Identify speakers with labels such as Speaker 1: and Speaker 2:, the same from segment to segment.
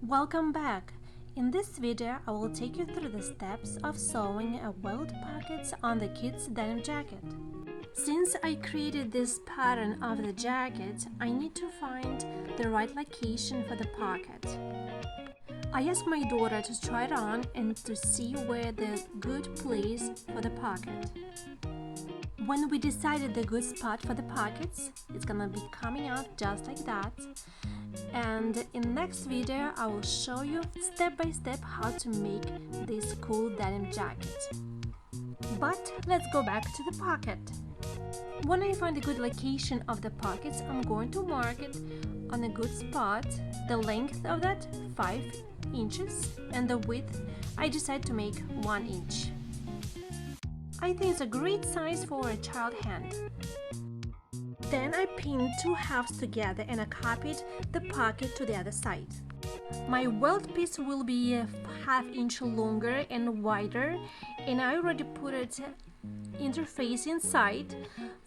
Speaker 1: Welcome back! In this video, I will take you through the steps of sewing a welt pockets on the kid's denim jacket. Since I created this pattern of the jacket, I need to find the right location for the pocket. I asked my daughter to try it on and to see where the good place for the pocket. When we decided the good spot for the pockets, it's gonna be coming out just like that. And in the next video, I will show you step by step how to make this cool denim jacket. But let's go back to the pocket. When I find a good location of the pockets, I'm going to mark it on a good spot. The length of that 5 inches and the width I decide to make 1 inch. I think it's a great size for a child hand. Then I pinned 2 halves together and I copied the pocket to the other side. My welt piece will be a ½ inch longer and wider, and I already put it interface inside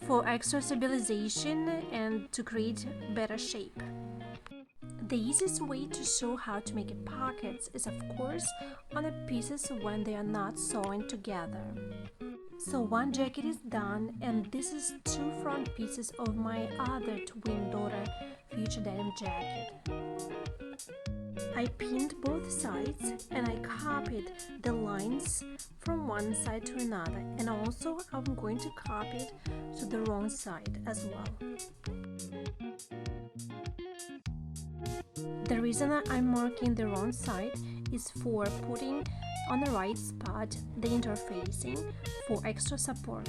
Speaker 1: for extra stabilization and to create better shape. The easiest way to show how to make pockets is, of course, on the pieces when they are not sewn together. So one jacket is done, and this is 2 front pieces of my other twin daughter future denim jacket. I pinned both sides and I copied the lines from one side to another, and also I'm going to copy it to the wrong side as well. The reason I'm marking the wrong side is for putting on the right spot the interfacing for extra support.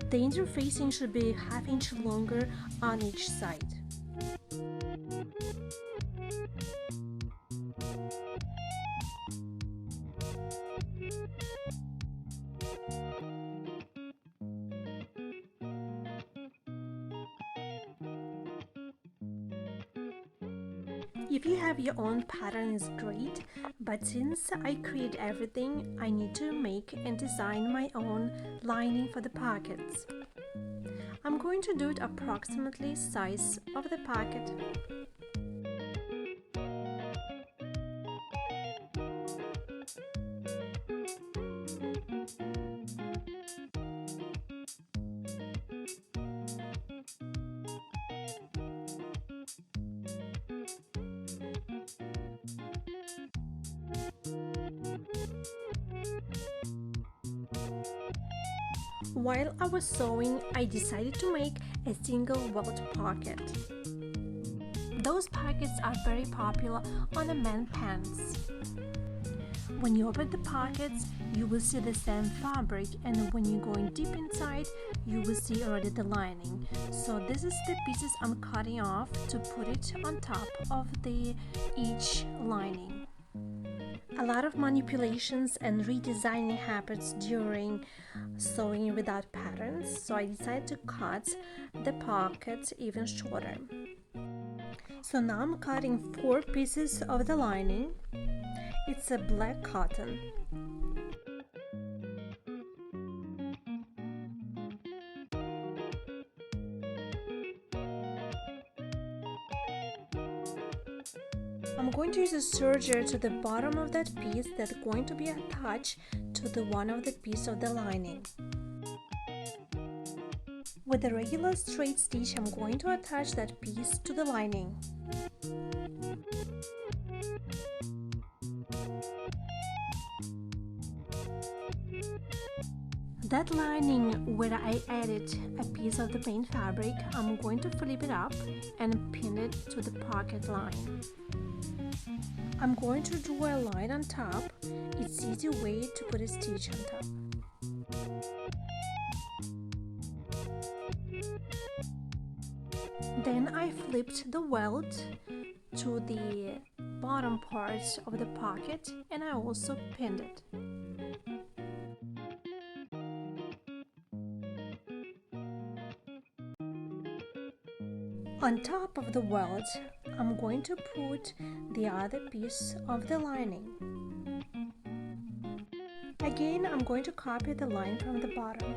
Speaker 1: The interfacing should be ½ inch longer on each side. If you have your own pattern, is great, but since I create everything, I need to make and design my own lining for the pockets. I'm going to do it approximately size of the pocket. While I was sewing, I decided to make a single-welt pocket. Those pockets are very popular on the men's pants. When you open the pockets, you will see the same fabric, and when you're going deep inside, you will see already the lining. So this is the pieces I'm cutting off to put it on top of each lining. A lot of manipulations and redesigning happens during sewing without patterns, so I decided to cut the pocket even shorter. So now I'm cutting 4 pieces of the lining. It's a black cotton. I'm going to use a serger to the bottom of that piece that's going to be attached to the one of the piece of the lining. With a regular straight stitch, I'm going to attach that piece to the lining. That lining where I added a piece of the main fabric, I'm going to flip it up and pin it to the pocket line. I'm going to draw a line on top. It's an easy way to put a stitch on top. Then I flipped the welt to the bottom part of the pocket, and I also pinned it. On top of the welt, I'm going to put the other piece of the lining. Again, I'm going to copy the line from the bottom.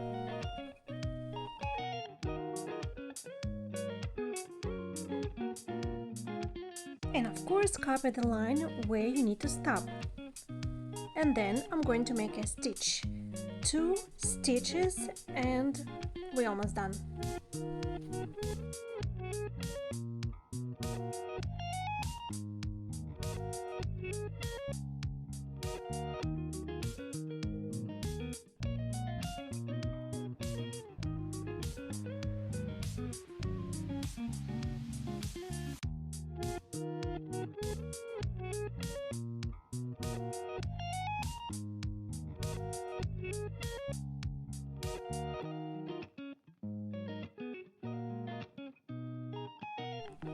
Speaker 1: And of course, cover the line where you need to stop. And then I'm going to make a stitch, 2 stitches, and we're almost done.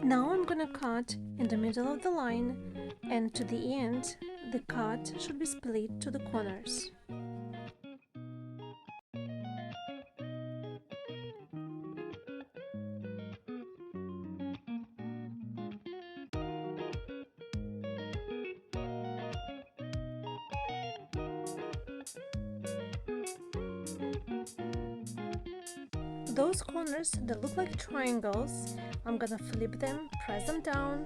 Speaker 1: Now I'm gonna cut in the middle of the line, and to the end the cut should be split to the corners. Those corners that look like triangles, I'm gonna flip them, press them down,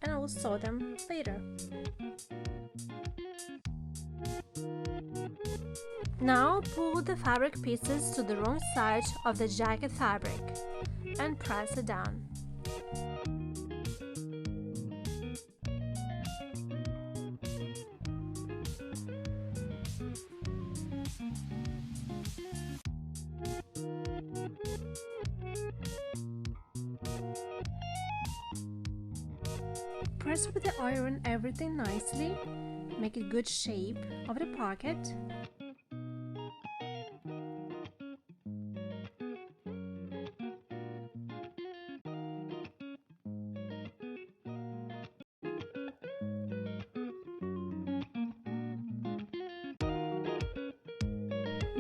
Speaker 1: and I will sew them later. Now pull the fabric pieces to the wrong side of the jacket fabric and press it down. Press with the iron everything nicely, make a good shape of the pocket.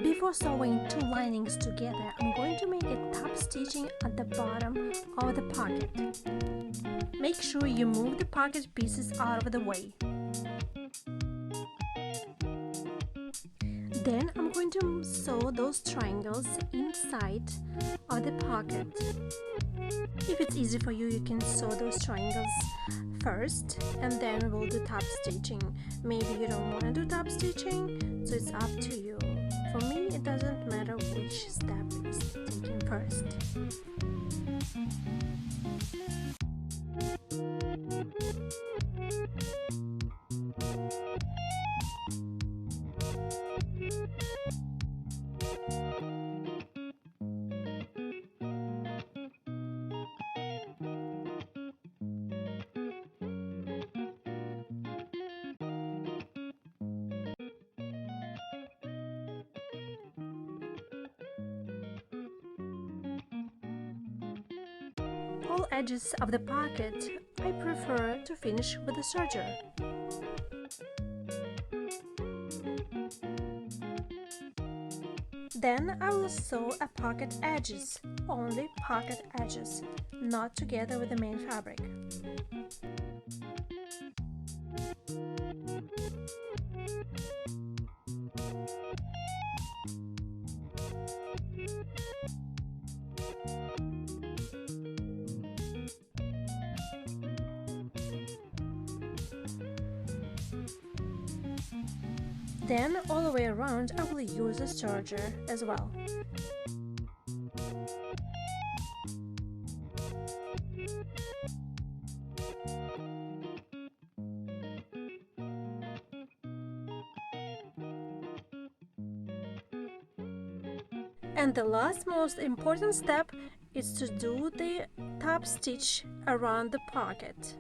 Speaker 1: Before sewing 2 linings together, I'm going to make a top stitching at the bottom of the pocket. Make sure you move the pocket pieces out of the way. Then I'm going to sew those triangles inside of the pocket. If it's easy for you, you can sew those triangles first and then we'll do top stitching. Maybe you don't want to do top stitching, so it's up to you. For me, it doesn't matter which step is taken first. All edges of the pocket I prefer to finish with a serger. Then I will sew a pocket edges, only pocket edges, not together with the main fabric. Then all the way around I will use a serger as well. And the last most important step is to do the top stitch around the pocket.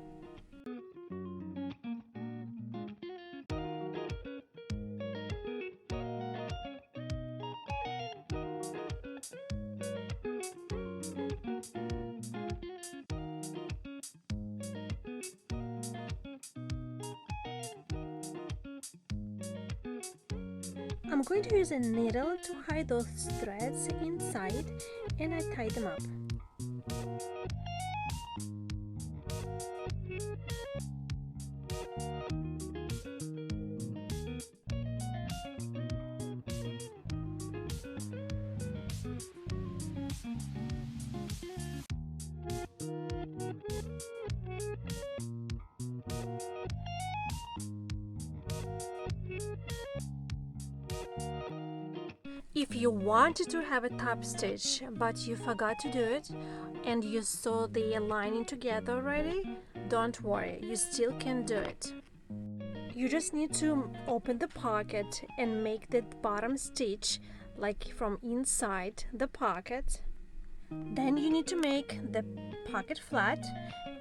Speaker 1: I'm going to use a needle to hide those threads inside, and I tie them up. If you wanted to have a top stitch but you forgot to do it and you saw the lining together already, don't worry, you still can do it. You just need to open the pocket and make the bottom stitch like from inside the pocket. Then you need to make the pocket flat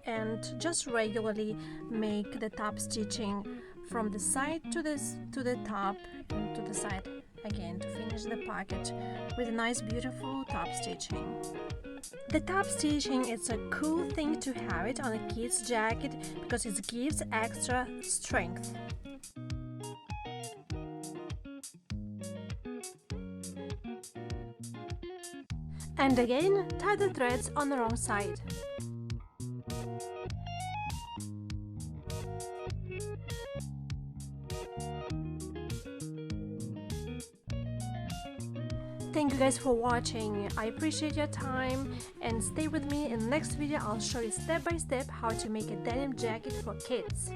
Speaker 1: and just regularly make the top stitching from the side to the top and to the side again to finish the pocket with a nice beautiful top stitching. The top stitching is a cool thing to have it on a kid's jacket because it gives extra strength. And again, tie the threads on the wrong side. Thank you guys for watching. I appreciate your time and stay with me. In the next video I'll show you step by step how to make a denim jacket for kids.